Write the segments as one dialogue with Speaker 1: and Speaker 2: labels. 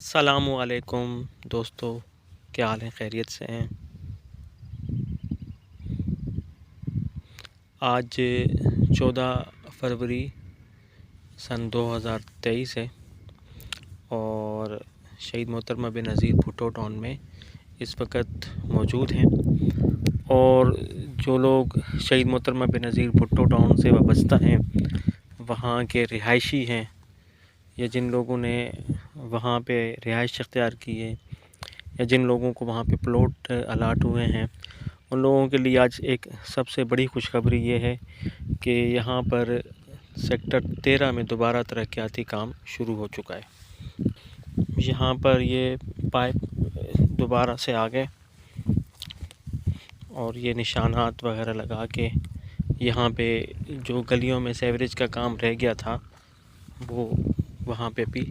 Speaker 1: अस्सलामुअलैकुम दोस्तों, क्या हाल है? खैरियत से हैं? आज 14 फरवरी सन 2023 है और शहीद मोहतरमा बेनज़ीर भुट्टो टाउन में इस वक्त मौजूद हैं। और जो लोग शहीद मोहतरमा बेनज़ीर भुट्टो टाउन से वाबस्ता हैं, वहाँ के रिहायशी हैं या जिन लोगों ने वहाँ पे रिहाइश अख्तियार की है या जिन लोगों को वहाँ पे प्लॉट अलाट हुए हैं, उन लोगों के लिए आज एक सबसे बड़ी खुशखबरी ये है कि यहाँ पर सेक्टर 13 में दोबारा तरक्याती काम शुरू हो चुका है। यहाँ पर ये पाइप दोबारा से आ गए और ये निशानात वगैरह लगा के यहाँ पे जो गलियों में सीवरेज का काम रह गया था, वो वहाँ पे भी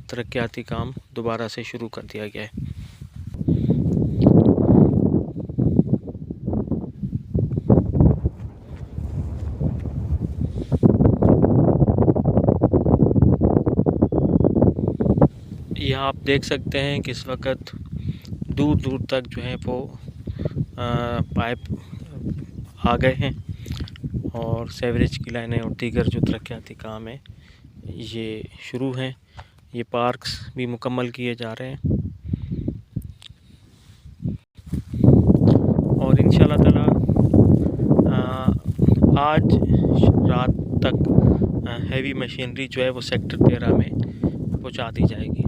Speaker 1: तरक्याती काम दोबारा से शुरू कर दिया गया है। यहाँ आप देख सकते हैं कि इस वक्त दूर दूर तक जो है वो पाइप आ गए हैं और सीवरेज की लाइनें और दीगर जो तरक्याती काम है ये शुरू हैं। ये पार्क्स भी मुकम्मल किए जा रहे हैं और इंशाल्लाह ताला आज रात तक हैवी मशीनरी जो है वो सेक्टर 13 में पहुंचा दी जाएगी।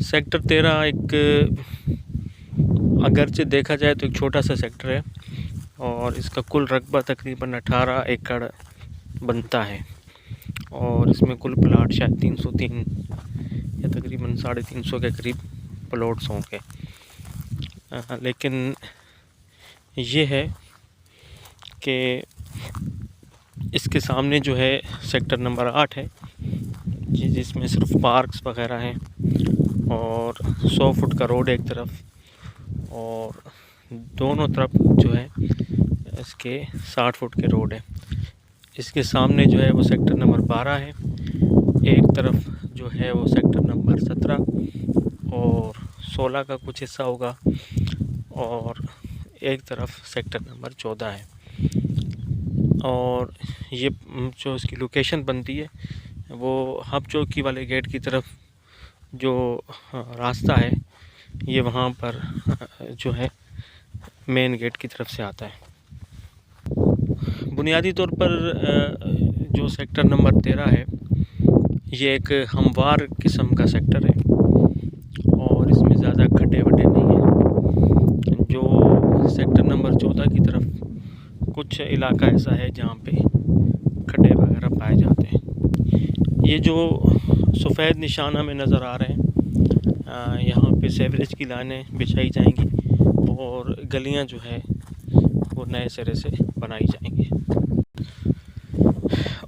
Speaker 1: सेक्टर 13 एक अगरचे देखा जाए तो एक छोटा सा सेक्टर है और इसका कुल रकबा तकरीबन 18 एकड़ बनता है और इसमें कुल प्लाट शायद 303 या तकरीबन 350 के करीब प्लॉट्स होंगे। लेकिन ये है कि इसके सामने जो है सेक्टर नंबर 8 है जिसमें सिर्फ पार्क्स वगैरह हैं और 100 फुट का रोड एक तरफ और दोनों तरफ जो है इसके 60 फुट के रोड है। इसके सामने जो है वो सेक्टर नंबर 12 है, एक तरफ जो है वो सेक्टर नंबर 17 और 16 का कुछ हिस्सा होगा और एक तरफ सेक्टर नंबर 14 है। और ये जो इसकी लोकेशन बनती है वो हब चौकी वाले गेट की तरफ जो रास्ता है ये वहाँ पर जो है मेन गेट की तरफ से आता है। बुनियादी तौर पर जो सेक्टर नंबर 13 है ये एक हमवार किस्म का सेक्टर है और इसमें ज़्यादा खड्डे वड्डे नहीं हैं। जो सेक्टर नंबर 14 की तरफ कुछ इलाका ऐसा है जहाँ पे खड्डे वगैरह पाए जाते हैं। ये जो सफ़ेद निशान हमें नज़र आ रहे हैं, यहाँ पे सीवरेज की लाइनें बिछाई जाएंगी और गलियाँ जो है वो नए सिरे से बनाई जाएंगी।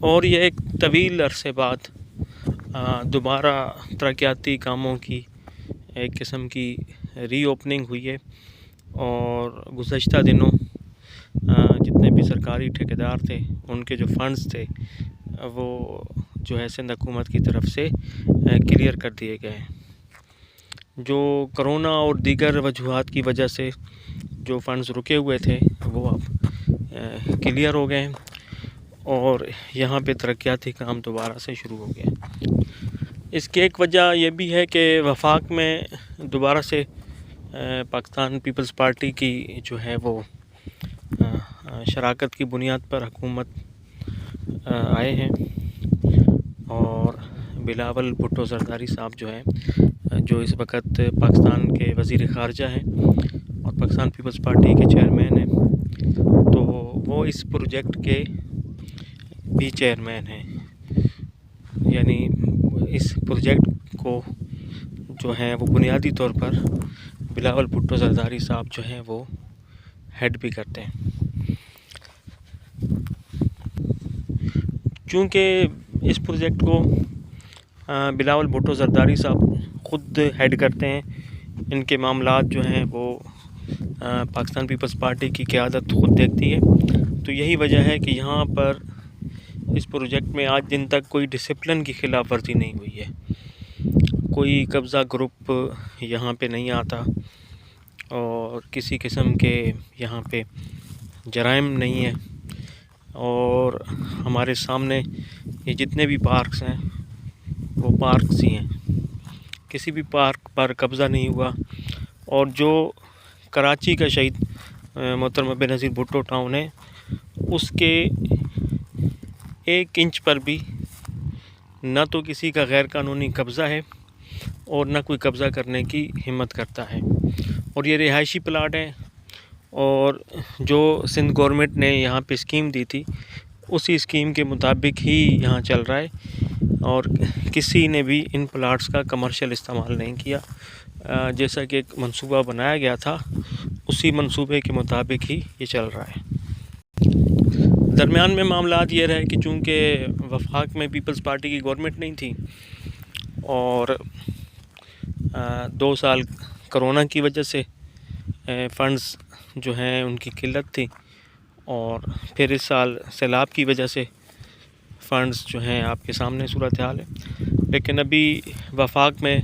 Speaker 1: और ये एक तवील अरसे बाद दोबारा तरक्याती कामों की एक किस्म की रीओपनिंग हुई है और गुज़श्ता दिनों जितने भी सरकारी ठेकेदार थे उनके जो फ़ंड्स थे वो जो है सिंध हुकूमत की तरफ से क्लियर कर दिए गए हैं। जो कोरोना और दीगर वजूहात की वजह से जो फ़ंड्स रुके हुए थे वो अब क्लियर हो गए हैं और यहाँ पे तरक्याती काम दोबारा से शुरू हो गया। इसकी एक वजह यह भी है कि वफाक में दोबारा से पाकिस्तान पीपल्स पार्टी की जो है वो शराकत की बुनियाद पर हुकूमत आए हैं और बिलावल भुट्टो ज़रदारी साहब जो है जो इस वक्त पाकिस्तान के वज़ीर ख़ारजा हैं और पाकिस्तान पीपल्स पार्टी के चेयरमैन हैं, तो वो इस प्रोजेक्ट के भी चेयरमैन हैं। यानी इस प्रोजेक्ट को जो है वो बुनियादी तौर पर बिलावल भुट्टो ज़रदारी साहब जो हैं वो हेड भी करते हैं। चूँकि इस प्रोजेक्ट को बिलावल भुट्टो ज़रदारी साहब ख़ुद हेड करते हैं, इनके मामलात जो हैं वो पाकिस्तान पीपल्स पार्टी की क़यादत ख़ुद देखती है, तो यही वजह है कि यहाँ पर इस प्रोजेक्ट में आज दिन तक कोई डिसिप्लिन की ख़िलाफ़ वर्जी नहीं हुई है। कोई कब्ज़ा ग्रुप यहाँ पे नहीं आता और किसी किस्म के यहाँ पे जराइम नहीं है। और हमारे सामने ये जितने भी पार्क्स हैं वो पार्क्स ही हैं, किसी भी पार्क पर कब्ज़ा नहीं हुआ। और जो कराची का शहीद मोहतरमा बेनज़ीर भुट्टो टाउन है, उसके 1 इंच पर भी न तो किसी का गैर कानूनी कब्ज़ा है और न कोई कब्ज़ा करने की हिम्मत करता है। और ये रिहायशी प्लाट है और जो सिंध गवर्नमेंट ने यहाँ पे स्कीम दी थी उसी स्कीम के मुताबिक ही यहाँ चल रहा है और किसी ने भी इन प्लाट्स का कमर्शियल इस्तेमाल नहीं किया। जैसा कि एक मंसूबा बनाया गया था उसी मंसूबे के मुताबिक ही ये चल रहा है। दरमियान में मामलात ये रहे कि चूँकि वफाक में पीपल्स पार्टी की गवर्नमेंट नहीं थी और 2 साल कोरोना की वजह से फ़ंड्स जो हैं उनकी किल्लत थी और फिर इस साल सैलाब की वजह से फ़ंड्स जो हैं आपके सामने सूरत हाल है। लेकिन अभी वफाक में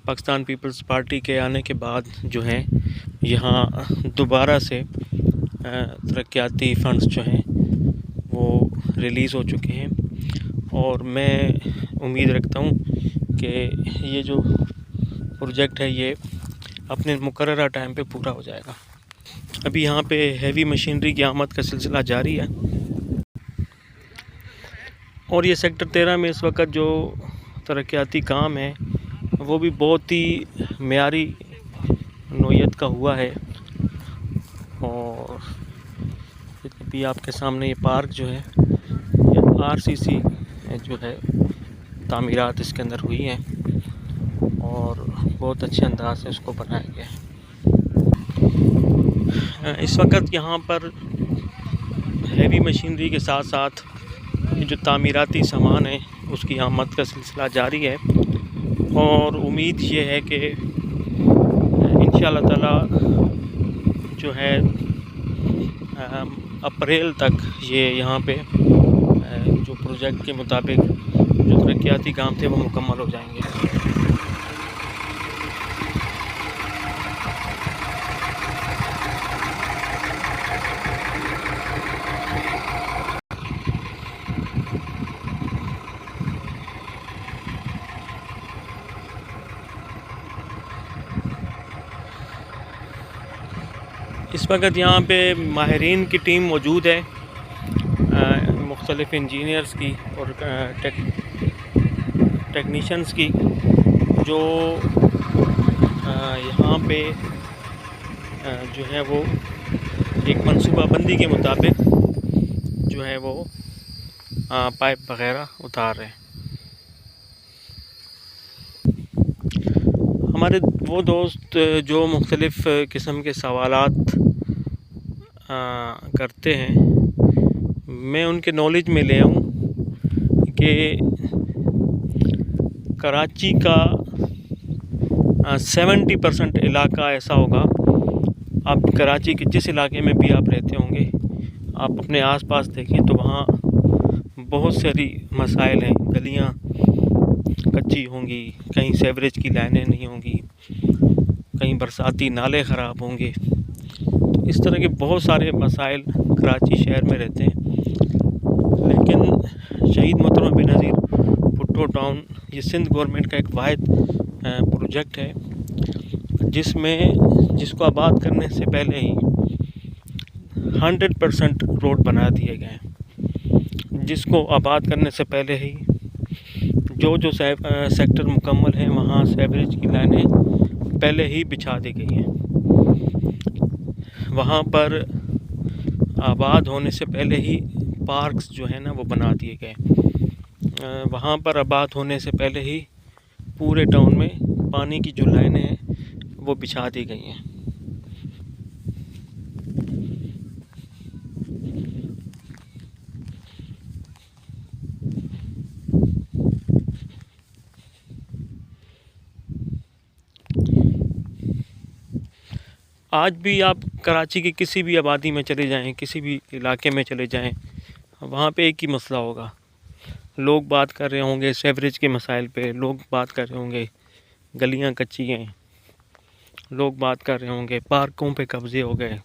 Speaker 1: पाकिस्तान पीपल्स पार्टी के आने के बाद जो है यहाँ दोबारा से तरक्याती फ़ंड्स जो हैं वो रिलीज़ हो चुके हैं और मैं उम्मीद रखता हूँ कि ये जो प्रोजेक्ट है ये अपने मुकर्ररा टाइम पे पूरा हो जाएगा। अभी यहाँ पे हैवी मशीनरी की आमद का सिलसिला जारी है और ये सेक्टर 13 में इस वक्त जो तरक्याती काम है वो भी बहुत ही मेयारी नौइयत का हुआ है। और अभी आपके सामने ये पार्क जो है ये RCC जो है तामीरात इसके अंदर हुई हैं और बहुत अच्छे अंदाज से इसको बनाया गया है। इस वक्त यहाँ पर हैवी मशीनरी के साथ साथ जो तामीराती सामान है उसकी आमद का सिलसिला जारी है और उम्मीद ये है कि इंशाअल्लाह ताला जो है अप्रैल तक ये यहाँ पे जो प्रोजेक्ट के मुताबिक जो तरक्याती काम थे वो मुकम्मल हो जाएंगे। इस वक्त यहाँ पे माहिरीन की टीम मौजूद है, मुख्तलिफ़ इंजीनियर्स की और टेक्नीशियंस की, जो यहाँ पे जो है वो एक मनसूबाबंदी के मुताबिक जो है वो पाइप वग़ैरह उतार रहे हैं। हमारे वो दोस्त जो मुख्तलिफ़ किस्म के सवालात करते हैं, मैं उनके नॉलेज में ले आऊँ कि कराची का 70% इलाका ऐसा होगा, आप कराची के जिस इलाके में भी आप रहते होंगे आप अपने आसपास देखें तो वहाँ बहुत सारी मसाइल हैं। गलियाँ कच्ची होंगी, कहीं सीवरेज की लाइनें नहीं होंगी, कहीं बरसाती नाले ख़राब होंगे। तो इस तरह के बहुत सारे मसाइल कराची शहर में रहते हैं। लेकिन शहीद मोहतरमा बेनज़ीर भुट्टो टाउन ये सिंध गवर्नमेंट का एक वाहिद प्रोजेक्ट है जिसको आबाद करने से पहले ही 100% रोड बना दिए गए हैं। जिसको आबाद करने से पहले ही जो सेक्टर मुकम्मल है वहाँ सीवरेज की लाइनें पहले ही बिछा दी गई हैं। वहाँ पर आबाद होने से पहले ही पार्क्स जो है ना वो बना दिए गए। वहाँ पर आबाद होने से पहले ही पूरे टाउन में पानी की जो लाइनें हैं वो बिछा दी गई हैं। आज भी आप कराची की किसी भी आबादी में चले जाएं, किसी भी इलाके में चले जाएं, वहाँ पे एक ही मसला होगा। लोग बात कर रहे होंगे सीवरेज के मसाइल पे, लोग बात कर रहे होंगे गलियां कच्ची हैं। लोग बात कर रहे होंगे पार्कों पे कब्जे हो गए।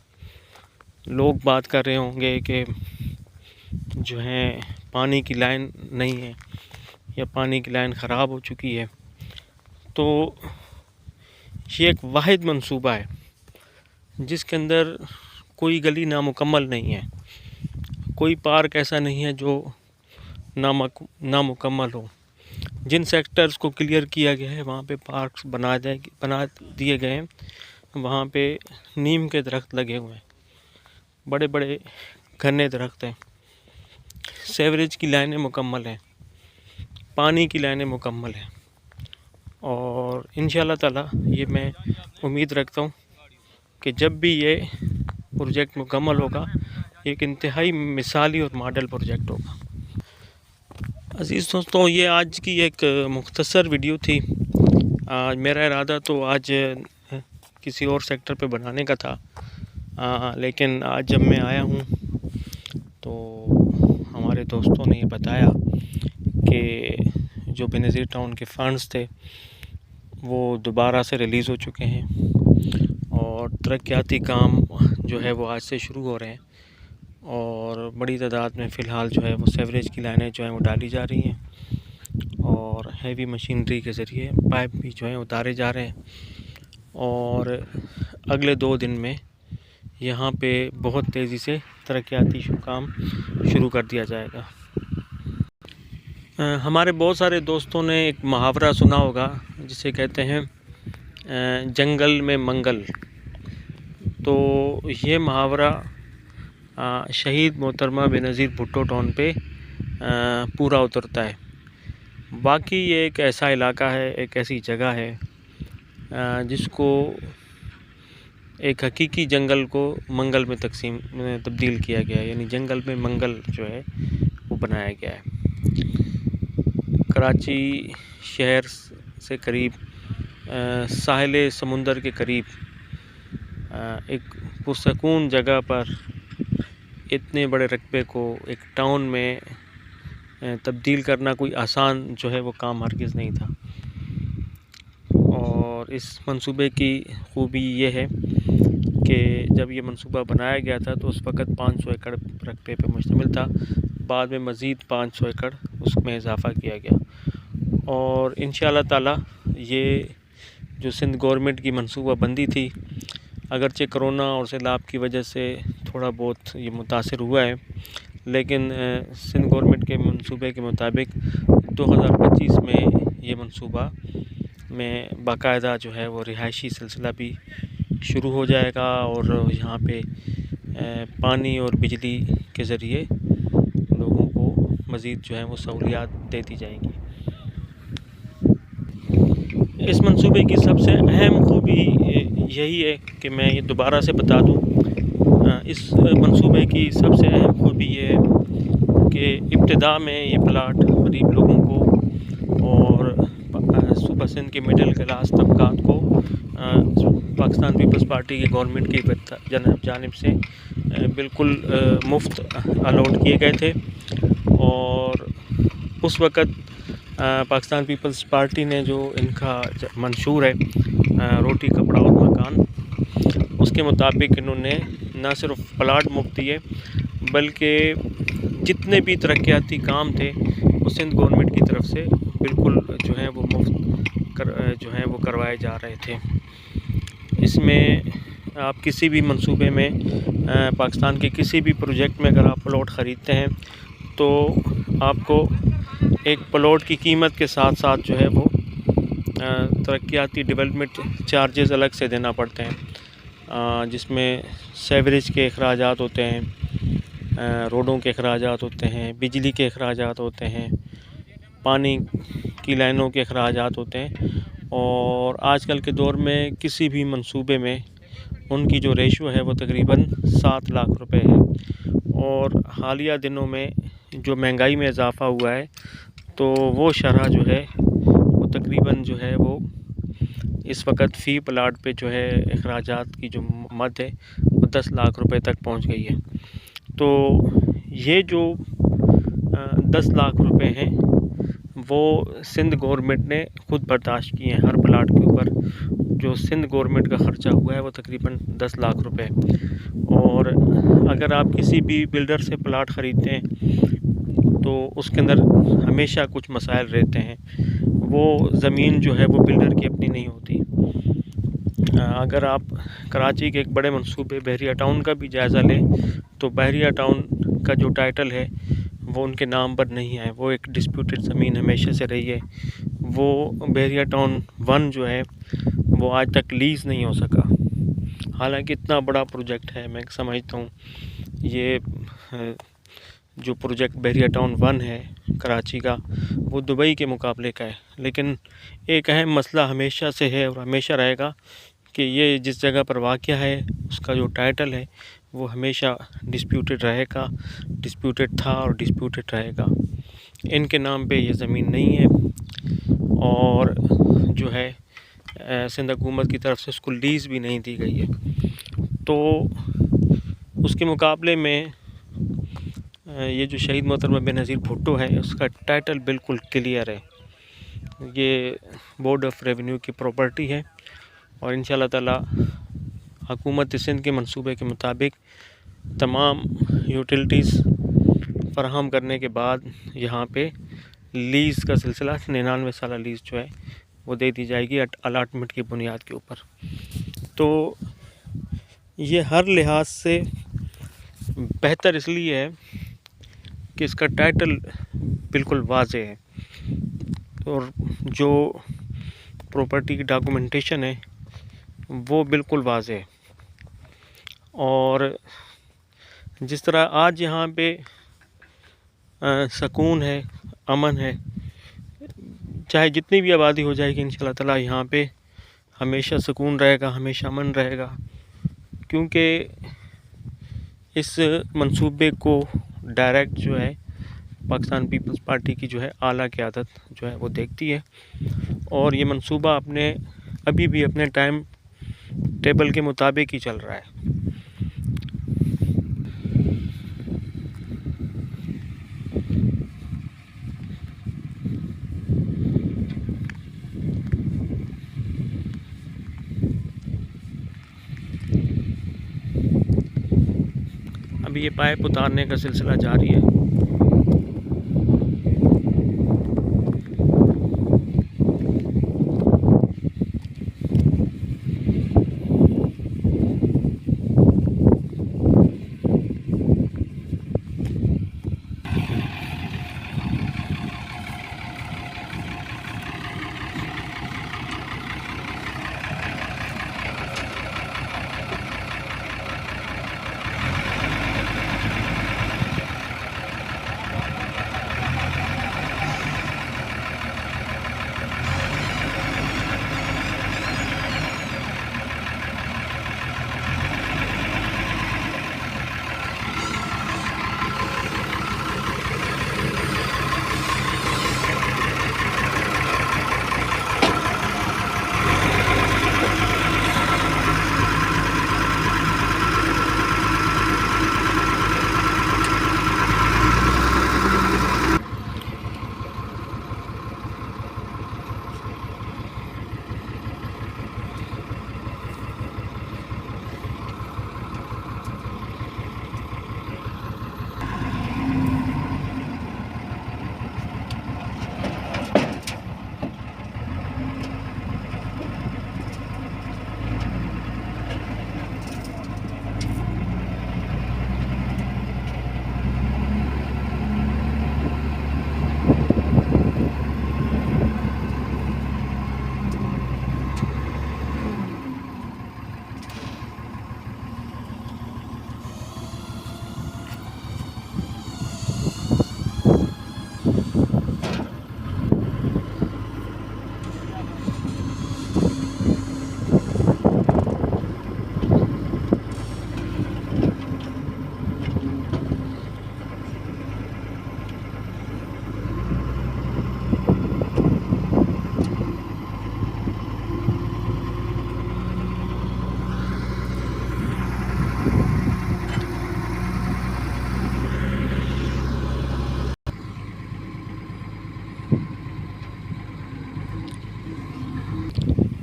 Speaker 1: लोग बात कर रहे होंगे कि जो है पानी की लाइन नहीं है या पानी की लाइन ख़राब हो चुकी है। तो ये एक वाहिद मंसूबा है जिसके अंदर कोई गली नामुकम्मल नहीं है, कोई पार्क ऐसा नहीं है जो नामुकम्मल हो। जिन सेक्टर्स को क्लियर किया गया है वहाँ पे पार्क्स बना दिए गए हैं। वहाँ पे नीम के दरख्त लगे हुए हैं, बड़े बड़े घने दरख्त हैं, सेवरेज की लाइनें मुकम्मल हैं, पानी की लाइनें मुकम्मल हैं। और इंशाअल्लाह ताला ये मैं उम्मीद रखता हूँ कि जब भी ये प्रोजेक्ट मुकम्मल होगा, एक इंतहाई मिसाली और मॉडल प्रोजेक्ट होगा। अज़ीज़ दोस्तों, ये आज की एक मुख्तसर वीडियो थी। आज मेरा इरादा तो आज किसी और सेक्टर पे बनाने का था, लेकिन आज जब मैं आया हूँ तो हमारे दोस्तों ने ये बताया कि जो बेनज़ीर टाउन के फ़ंड्स थे वो दोबारा से रिलीज़ हो चुके हैं और तरक्याती काम जो है वो आज से शुरू हो रहे हैं। और बड़ी तादाद में फ़िलहाल जो है वो सेवरेज की लाइनें जो हैं वो डाली जा रही हैं और हैवी मशीनरी के ज़रिए पाइप भी जो है उतारे जा रहे हैं। और अगले 2 दिन में यहाँ पे बहुत तेज़ी से तरक्याती काम शुरू कर दिया जाएगा। हमारे बहुत सारे दोस्तों ने एक मुहावरा सुना होगा जिसे कहते हैं जंगल में मंगल। तो ये मुहावरा शहीद मोहतरमा बेनज़ीर भुट्टो टाउन पे पूरा उतरता है। बाकी ये एक ऐसा इलाका है, एक ऐसी जगह है जिसको एक हकीकी जंगल को मंगल में तब्दील किया गया है, यानी जंगल में मंगल जो है वो बनाया गया है। कराची शहर से करीब साहिल समुंदर के करीब एक पुरसकून जगह पर इतने बड़े रकबे को एक टाउन में तब्दील करना कोई आसान जो है वो काम हरगिज़ नहीं था। और इस मंसूबे की खूबी ये है कि जब ये मंसूबा बनाया गया था तो उस वक़्त 500 एकड़ रकबे पे मुश्तमिल था। बाद में मज़ीद 500 एकड़ उसमें इजाफ़ा किया गया और इंशाअल्लाह ताला ये जो सिंध गवर्नमेंट की मंसूबा बंदी थी, अगरचे कोरोना और सैलाब की वजह से थोड़ा बहुत ये मुतासिर हुआ है, लेकिन सिंध गवर्नमेंट के मंसूबे के मुताबिक 2025 में ये मंसूबा में बाकायदा जो है वो रिहायशी सिलसिला भी शुरू हो जाएगा और यहाँ पे पानी और बिजली के ज़रिए लोगों को मज़ीद जो है वो सहूलियात दे दी जाएंगी। इस मंसूबे की सबसे अहम खूबी यही है कि मैं ये दोबारा से बता दूं, इस मंसूबे की सबसे अहम खूबी ये है कि इब्तिदा में ये प्लाट गरीब लोगों को और सूबा सिंध के मिडिल क्लास तबकात को पाकिस्तान पीपल्स पार्टी की गवर्नमेंट की जानिब से बिल्कुल मुफ्त अलॉट किए गए थे। और उस वक़्त पाकिस्तान पीपल्स पार्टी ने जो इनका मंशूर है रोटी कपड़ा और मकान, उसके मुताबिक इन्होंने न सिर्फ प्लाट मुफ्त दिए बल्कि जितने भी तरक्याती काम थे वो सिंध गवर्नमेंट की तरफ से बिल्कुल जो है वो मुफ्त जो है वो करवाए जा रहे थे। इसमें आप किसी भी मंसूबे में पाकिस्तान के किसी भी प्रोजेक्ट में अगर आप प्लॉट ख़रीदते हैं तो आपको एक प्लॉट की कीमत के साथ साथ जो है वो तरक्याती डेवलपमेंट चार्जेस अलग से देना पड़ते हैं, जिसमें सेवरेज के अखराजात होते हैं, रोडों के अखराजात होते हैं, बिजली के अखराजात होते हैं, पानी की लाइनों के अखराजात होते हैं। और आजकल के दौर में किसी भी मंसूबे में उनकी जो रेशो है वो तकरीबन 7 लाख रुपए है। और हालिया दिनों में जो महंगाई में इजाफ़ा हुआ है तो वो शरह जो है वो तकरीबन जो है वो इस वक्त फ़ी प्लाट पे जो है अखराजात की जो मद है वो 10 लाख रुपए तक पहुंच गई है। तो ये जो 10 लाख रुपए हैं वो सिंध गवर्नमेंट ने खुद बर्दाश्त किए हैं। हर प्लाट के ऊपर जो सिंध गवर्नमेंट का ख़र्चा हुआ है वो तकरीबन 10 लाख रुपए। और अगर आप किसी भी बिल्डर से प्लाट ख़रीदते हैं तो उसके अंदर हमेशा कुछ मसाइल रहते हैं। वो ज़मीन जो है वो बिल्डर की अपनी नहीं होती। अगर आप कराची के एक बड़े मंसूबे बहरिया टाउन का भी जायज़ा लें तो बहरिया टाउन का जो टाइटल है वो उनके नाम पर नहीं है। वो एक डिस्प्यूटेड ज़मीन हमेशा से रही है। वो बहरिया टाउन 1 जो है वो आज तक लीज़ नहीं हो सका। हालांकि इतना बड़ा प्रोजेक्ट है, मैं समझता हूँ ये जो प्रोजेक्ट बहरिया टाउन 1 है कराची का, वो दुबई के मुकाबले का है। लेकिन एक अहम मसला हमेशा से है और हमेशा रहेगा कि ये जिस जगह पर वाक़या है उसका जो टाइटल है वो हमेशा डिस्प्यूटेड रहेगा, डिस्प्यूटेड था और डिस्प्यूटेड रहेगा। इनके नाम पे ये ज़मीन नहीं है और जो है सिंध हुकूमत की तरफ से उसको लीज़ भी नहीं दी गई है। तो उसके मुकाबले में ये जो शहीद मोहतरमा बेनज़ीर भुट्टो है उसका टाइटल बिल्कुल क्लियर है। ये बोर्ड ऑफ रेवेन्यू की प्रॉपर्टी है और इंशाल्लाह ताला हुकूमत सिंध के मंसूबे के मुताबिक तमाम यूटिलिटीज़ फराहम करने के बाद यहाँ पे लीज़ का सिलसिला 99 साल लीज़ जो है वो दे दी जाएगी अलाटमेंट की बुनियाद के ऊपर। तो ये हर लिहाज से बेहतर इसलिए है कि इसका टाइटल बिल्कुल वाज़ेह है और जो प्रॉपर्टी की डॉक्यूमेंटेशन है वो बिल्कुल वाज़ेह है। और जिस तरह आज यहाँ पे सुकून है, अमन है, चाहे जितनी भी आबादी हो जाएगी इंशाल्लाह ताला यहाँ पे हमेशा सुकून रहेगा, हमेशा अमन रहेगा। क्योंकि इस मंसूबे को डायरेक्ट जो है पाकिस्तान पीपल्स पार्टी की जो है आला क़यादत जो है वो देखती है और ये मंसूबा अभी भी अपने टाइम टेबल के मुताबिक ही चल रहा है। अभी ये पाइप उतारने का सिलसिला जारी है।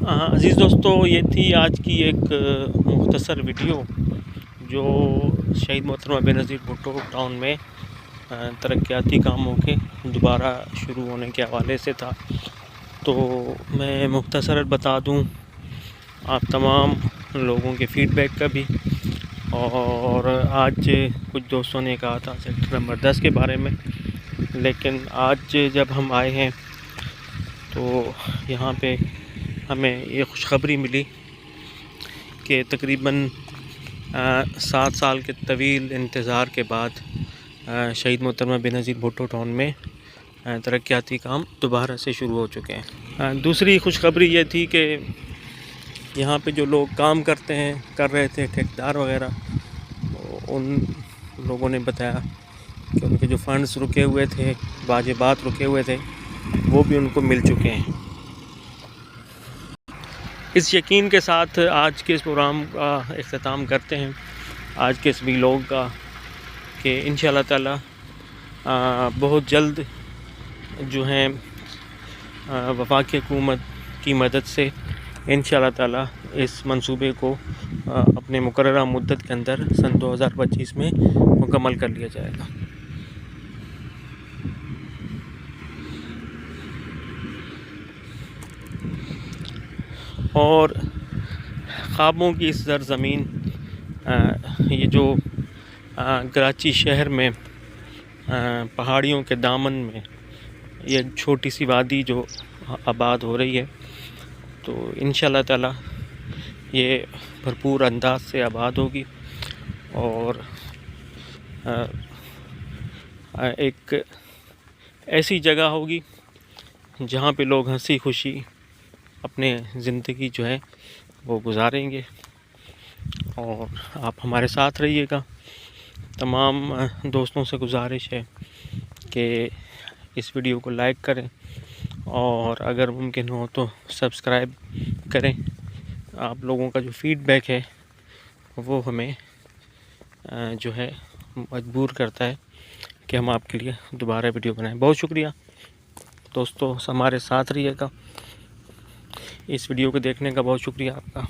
Speaker 1: अज़ीज़ दोस्तों, ये थी आज की एक मुख्तसर वीडियो जो शहीद मोहतरमा बेनज़ीर भुट्टो टाउन में तरक्याती कामों के दोबारा शुरू होने के हवाले से था। तो मैं मुख्तसर बता दूं आप तमाम लोगों के फ़ीडबैक का भी। और आज कुछ दोस्तों ने कहा था सेक्टर नंबर 10 के बारे में, लेकिन आज जब हम आए हैं तो यहाँ पे हमें ये खुशखबरी मिली कि तकरीबन 7 साल के तवील इंतज़ार के बाद शहीद मोहतरमा बेनज़ीर भुट्टो टाउन में तरक्याती काम दोबारा से शुरू हो चुके हैं। दूसरी खुशखबरी ये थी कि यहाँ पे जो लोग काम कर रहे थे ठेकेदार वगैरह, उन लोगों ने बताया कि उनके जो फ़ंड्स रुके हुए थे, वाजिबात रुके हुए थे, वो भी उनको मिल चुके हैं। इस यकीन के साथ आज के इस प्रोग्राम का इख्तिताम करते हैं, आज के इस व्लॉग का, कि इंशाअल्लाह ताला बहुत जल्द जो हैं वफाकी हुकूमत की मदद से इंशाअल्लाह ताला इस मंसूबे को अपने मुकर्ररा मुद्दत के अंदर सन 2025 में मुकम्मल कर लिया जाएगा। और ख्वाबों की इस सरज़मीन, ये जो कराची शहर में पहाड़ियों के दामन में ये छोटी सी वादी जो आबाद हो रही है, तो इंशाअल्लाह ताला ये भरपूर अंदाज से आबाद होगी और एक ऐसी जगह होगी जहाँ पे लोग हंसी खुशी अपने ज़िंदगी जो है वो गुजारेंगे। और आप हमारे साथ रहिएगा। तमाम दोस्तों से गुजारिश है कि इस वीडियो को लाइक करें और अगर मुमकिन हो तो सब्सक्राइब करें। आप लोगों का जो फ़ीडबैक है वो हमें जो है मजबूर करता है कि हम आपके लिए दोबारा वीडियो बनाएं। बहुत शुक्रिया दोस्तों, हमारे साथ रहिएगा। इस वीडियो को देखने का बहुत शुक्रिया आपका।